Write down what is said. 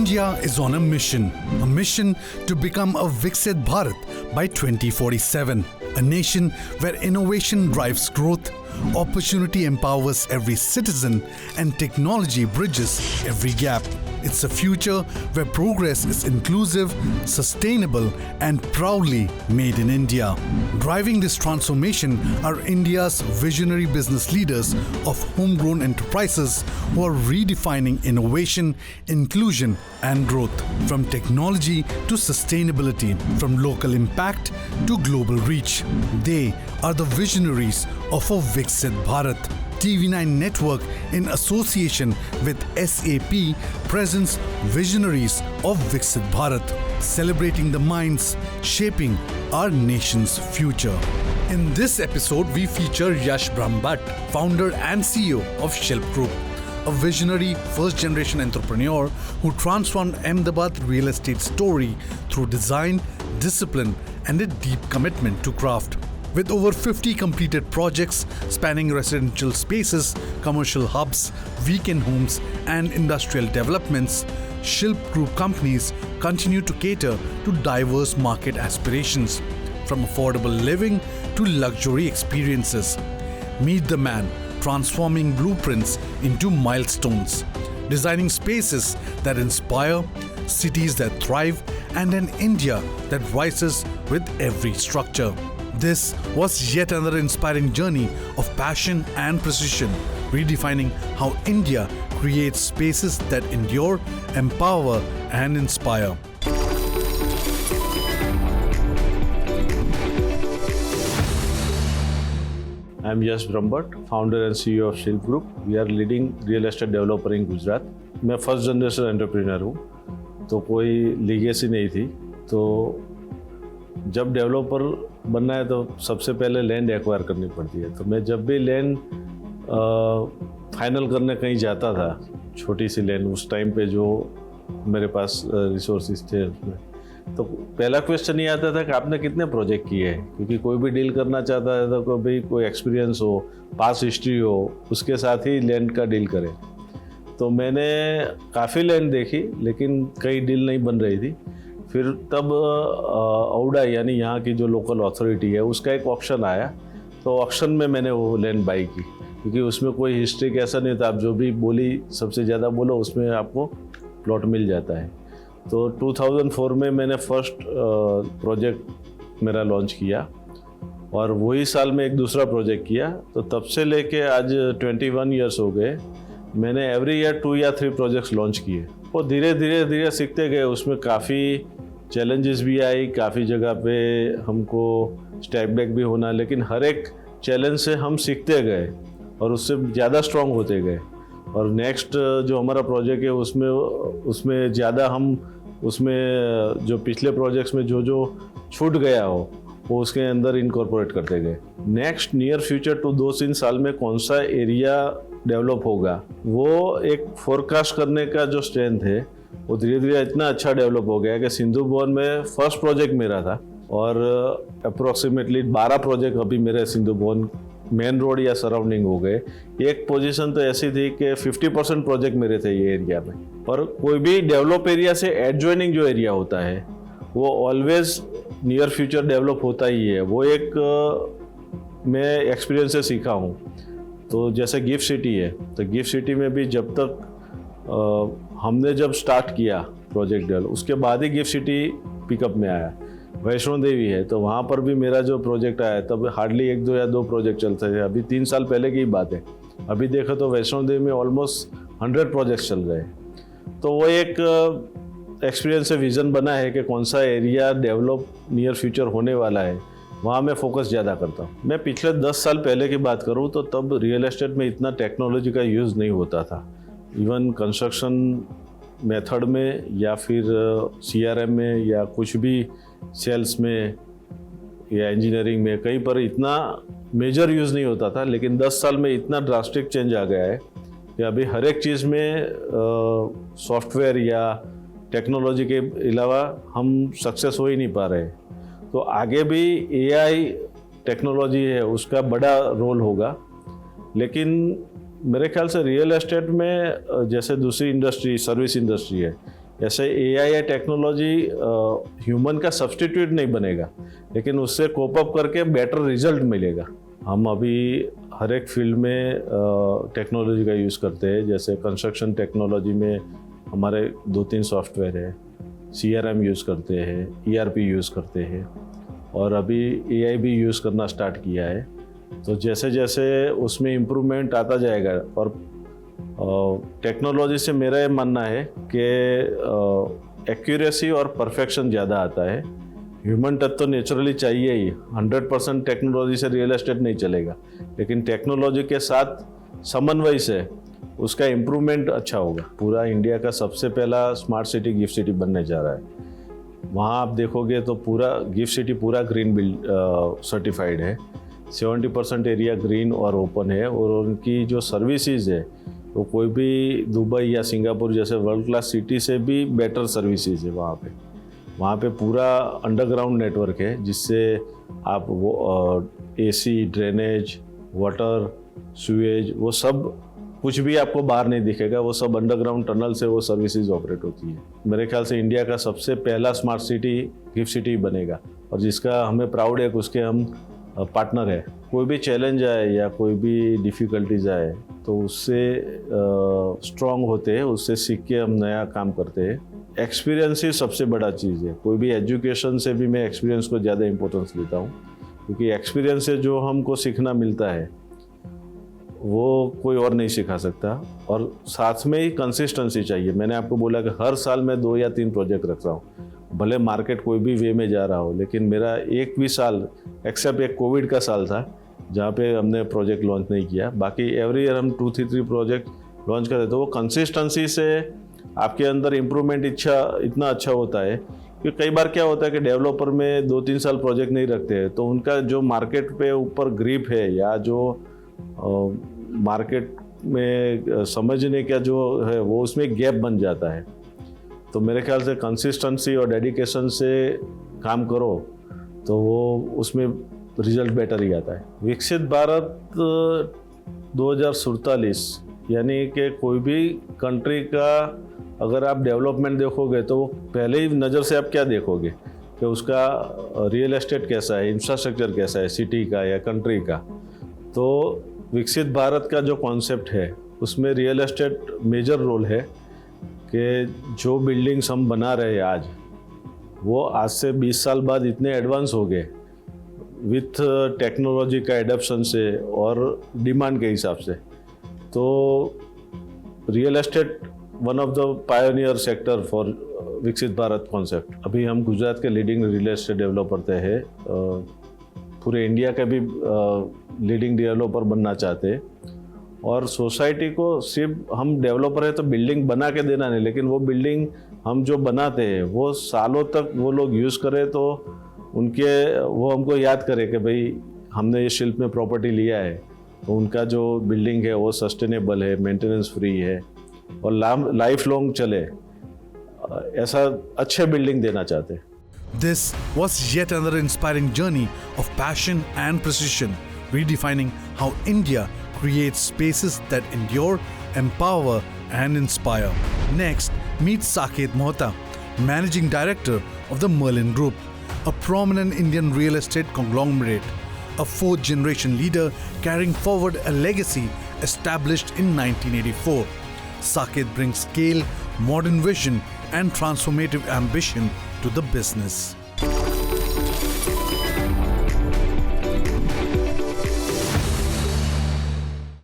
India is on a mission to become a Viksit Bharat by 2047, a nation where innovation drives growth, opportunity empowers every citizen, and technology bridges every gap. It's a future where progress is inclusive, sustainable, and proudly made in India. Driving this transformation are India's visionary business leaders of homegrown enterprises who are redefining innovation, inclusion, and growth. From technology to sustainability, from local impact to global reach. They are the visionaries of a Viksit Bharat. TV9 Network, in association with SAP, presents Visionaries of Viksit Bharat, celebrating the minds shaping our nation's future. In this episode, we feature Yash Brahmbhatt, founder and CEO of Shilp Group, a visionary first-generation entrepreneur who transformed Ahmedabad real estate story through design, discipline, and a deep commitment to craft. With over 50 completed projects spanning residential spaces, commercial hubs, weekend homes, and industrial developments, Shilp Group companies continue to cater to diverse market aspirations, from affordable living to luxury experiences. Meet the man transforming blueprints into milestones, designing spaces that inspire, cities that thrive, and an India that rises with every structure. This was yet another inspiring journey of passion and precision, redefining how India creates spaces that endure, empower, and inspire. I am Yash Brahmbhatt, founder and CEO of Shilp Group. We are leading real estate developer in Gujarat. मैं first generation entrepreneur हूँ, तो कोई legacy नहीं थी। तो जब developer बनना है तो सबसे पहले लैंड एक्वायर करनी पड़ती है। तो मैं जब भी लैंड फाइनल करने कहीं जाता था, छोटी सी लैंड उस टाइम पे जो मेरे पास रिसोर्सेज थे उसमें, तो पहला क्वेश्चन ये आता था कि आपने कितने प्रोजेक्ट किए हैं, क्योंकि कोई भी डील करना चाहता है तो कोई एक्सपीरियंस हो, पास हिस्ट्री हो, उसके साथ ही लैंड का डील करें। तो मैंने काफ़ी लैंड देखी, लेकिन कई डील नहीं बन रही थी। फिर तब औडा यानी यहाँ की जो लोकल अथॉरिटी है उसका एक ऑक्शन आया, तो ऑक्शन में मैंने वो लैंड बाई की, क्योंकि उसमें कोई हिस्ट्री कैसा नहीं था। आप जो भी बोली सबसे ज़्यादा बोलो उसमें आपको प्लॉट मिल जाता है। तो 2004 में मैंने फर्स्ट प्रोजेक्ट मेरा लॉन्च किया, और वही साल में एक दूसरा प्रोजेक्ट किया। तो तब से लेके आज 21 ईयर्स हो गए, मैंने एवरी ईयर 2 या 3 प्रोजेक्ट्स लॉन्च किए। और धीरे धीरे सीखते गए, उसमें काफ़ी चैलेंजेस भी आई, काफ़ी जगह पे हमको स्टेप बैक भी होना, लेकिन हर एक चैलेंज से हम सीखते गए और उससे ज़्यादा स्ट्रांग होते गए। और नेक्स्ट जो हमारा प्रोजेक्ट है उसमें ज़्यादा हम उसमें जो पिछले प्रोजेक्ट्स में जो छूट गया हो वो उसके अंदर इनकॉर्पोरेट करते गए। नेक्स्ट नियर फ्यूचर टू 2-3 साल में कौन सा एरिया डेवलप होगा, वो एक फोरकास्ट करने का जो स्ट्रेंथ है वो धीरे धीरे इतना अच्छा डेवलप हो गया कि सिंधु भवन में फर्स्ट प्रोजेक्ट मेरा था, और अप्रोक्सीमेटली 12 प्रोजेक्ट अभी मेरे सिंधु भवन मेन रोड या सराउंडिंग हो गए। एक पोजीशन तो ऐसी थी कि 50% प्रोजेक्ट मेरे थे ये एरिया में। और कोई भी डेवलप एरिया से एडजॉइनिंग जो एरिया होता है वो ऑलवेज नियर फ्यूचर डेवलप होता ही है। वो एक मैं एक्सपीरियंस से सीखा हूँ। तो जैसे गिफ्ट सिटी है, तो गिफ्ट सिटी में भी जब तक हमने जब स्टार्ट किया प्रोजेक्ट डेवलप, उसके बाद ही गिफ्ट सिटी पिकअप में आया। वैष्णो देवी है, तो वहाँ पर भी मेरा जो प्रोजेक्ट आया तब हार्डली 1, 2 या 2 प्रोजेक्ट चलते थे। अभी 3 साल पहले की बात है, अभी देखो तो वैष्णो देवी में ऑलमोस्ट 100 प्रोजेक्ट्स चल रहे हैं। तो वो एक एक्सपीरियंस से विज़न बना है कि कौन सा एरिया डेवलप नियर फ्यूचर होने वाला है, वहाँ मैं फोकस ज़्यादा करता हूँ। मैं पिछले 10 साल पहले की बात करूँ तो तब रियल एस्टेट में इतना टेक्नोलॉजी का यूज़ नहीं होता था। इवन कंस्ट्रक्शन मेथड में या फिर CRM में या कुछ भी सेल्स में या इंजीनियरिंग में कहीं पर इतना मेजर यूज़ नहीं होता था। लेकिन 10 साल में इतना ड्रास्टिक चेंज आ गया है कि अभी हर एक चीज़ में सॉफ्टवेयर या टेक्नोलॉजी के अलावा हम सक्सेस हो ही नहीं पा रहे। तो आगे भी AI टेक्नोलॉजी है उसका बड़ा रोल होगा, लेकिन मेरे ख्याल से रियल एस्टेट में जैसे दूसरी इंडस्ट्री सर्विस इंडस्ट्री है, ऐसे एआई या टेक्नोलॉजी ह्यूमन का सब्स्टिट्यूट नहीं बनेगा, लेकिन उससे कोप अप करके बेटर रिजल्ट मिलेगा। हम अभी हर एक फील्ड में टेक्नोलॉजी का यूज़ करते हैं। जैसे कंस्ट्रक्शन टेक्नोलॉजी में हमारे 2-3 सॉफ्टवेयर है, CRM यूज़ करते हैं, ERP यूज़ करते हैं, और अभी AI भी यूज़ करना स्टार्ट किया है। तो जैसे जैसे उसमें इम्प्रूवमेंट आता जाएगा, और टेक्नोलॉजी से मेरा ये मानना है कि एक्यूरेसी और परफेक्शन ज़्यादा आता है। ह्यूमन टच तो नेचुरली चाहिए ही, 100% टेक्नोलॉजी से रियल एस्टेट नहीं चलेगा, लेकिन टेक्नोलॉजी के साथ समन्वय से उसका इम्प्रूवमेंट अच्छा होगा। पूरा इंडिया का सबसे पहला स्मार्ट सिटी गिफ्ट सिटी बनने जा रहा है। वहाँ आप देखोगे तो पूरा गिफ्ट सिटी पूरा ग्रीन बिल्ड सर्टिफाइड है, 70% एरिया ग्रीन और ओपन है, और उनकी जो सर्विसेज है वो कोई भी दुबई या सिंगापुर जैसे वर्ल्ड क्लास सिटी से भी बेटर सर्विसेज है वहाँ पे पूरा अंडरग्राउंड नेटवर्क है, जिससे आप वो AC, ड्रेनेज, वाटर, सीवेज, वो सब कुछ भी आपको बाहर नहीं दिखेगा, वो सब अंडरग्राउंड टनल से वो सर्विसेज ऑपरेट होती है। मेरे ख्याल से इंडिया का सबसे पहला स्मार्ट सिटी गिफ्ट सिटी बनेगा, और जिसका हमें प्राउड है कि उसके हम पार्टनर है। कोई भी चैलेंज आए या कोई भी डिफ़िकल्टीज आए तो उससे स्ट्रॉन्ग होते हैं, उससे सीख के हम नया काम करते हैं। एक्सपीरियंस ही सबसे बड़ा चीज़ है। कोई भी एजुकेशन से भी मैं एक्सपीरियंस को ज़्यादा इंपॉर्टेंस देता हूँ, क्योंकि एक्सपीरियंस से जो हमको सीखना मिलता है वो कोई और नहीं सिखा सकता, और साथ में ही कंसिस्टेंसी चाहिए। मैंने आपको बोला कि हर साल मैं 2 या 3 प्रोजेक्ट रखता हूँ, भले मार्केट कोई भी वे में जा रहा हो, लेकिन मेरा एक भी साल एक्सेप्ट एक कोविड का साल था जहाँ पे हमने प्रोजेक्ट लॉन्च नहीं किया, बाकी एवरी ईयर हम 2-3 प्रोजेक्ट लॉन्च करते। तो वो कंसिस्टेंसी से आपके अंदर इम्प्रूवमेंट इतना अच्छा होता है कि कई बार क्या होता है कि डेवलपर में 2-3 साल प्रोजेक्ट नहीं रखते हैं, तो उनका जो मार्केट पे ऊपर ग्रिप है या जो मार्केट में समझने का जो है वो उसमें गैप बन जाता है। तो मेरे ख्याल से कंसिस्टेंसी और डेडिकेशन से काम करो तो वो उसमें रिजल्ट बेटर ही आता है। विकसित भारत 2047 यानी कि कोई भी कंट्री का अगर आप डेवलपमेंट देखोगे तो वो पहले ही नज़र से आप क्या देखोगे कि उसका रियल एस्टेट कैसा है, इंफ्रास्ट्रक्चर कैसा है, सिटी का या कंट्री का। तो विकसित भारत का जो कॉन्सेप्ट है उसमें रियल एस्टेट मेजर रोल है कि जो बिल्डिंग्स हम बना रहे हैं आज, वो आज से 20 साल बाद इतने एडवांस हो गए विथ टेक्नोलॉजी का एडप्शन से और डिमांड के हिसाब से। तो real estate one of the pioneer sector for विकसित भारत कॉन्सेप्ट। अभी हम गुजरात के लीडिंग रियल एस्टेट डेवलपर थे हैं, पूरे इंडिया के भी लीडिंग डेवलपर बनना चाहते हैं, और सोसाइटी को सिर्फ हम डेवलपर है तो बिल्डिंग बना के देना नहीं, लेकिन वो बिल्डिंग हम जो बनाते हैं वो सालों तक वो लोग यूज़ करें, तो वो हमको याद करे कि भाई हमने ये शिल्प में प्रॉपर्टी लिया है, तो उनका जो बिल्डिंग है वो सस्टेनेबल है, मेंटेनेंस फ्री है और लाइफ लॉन्ग चले, ऐसा अच्छे बिल्डिंग देना चाहते हैं। This was yet another inspiring journey of passion and precision, redefining how India creates spaces that endure, empower, and inspire. Next, meet Saket Mohta, Managing Director of the Merlin Group, a prominent Indian real estate conglomerate, a fourth-generation leader carrying forward a legacy established in 1984. Saket brings scale, modern vision, and transformative ambition to the business.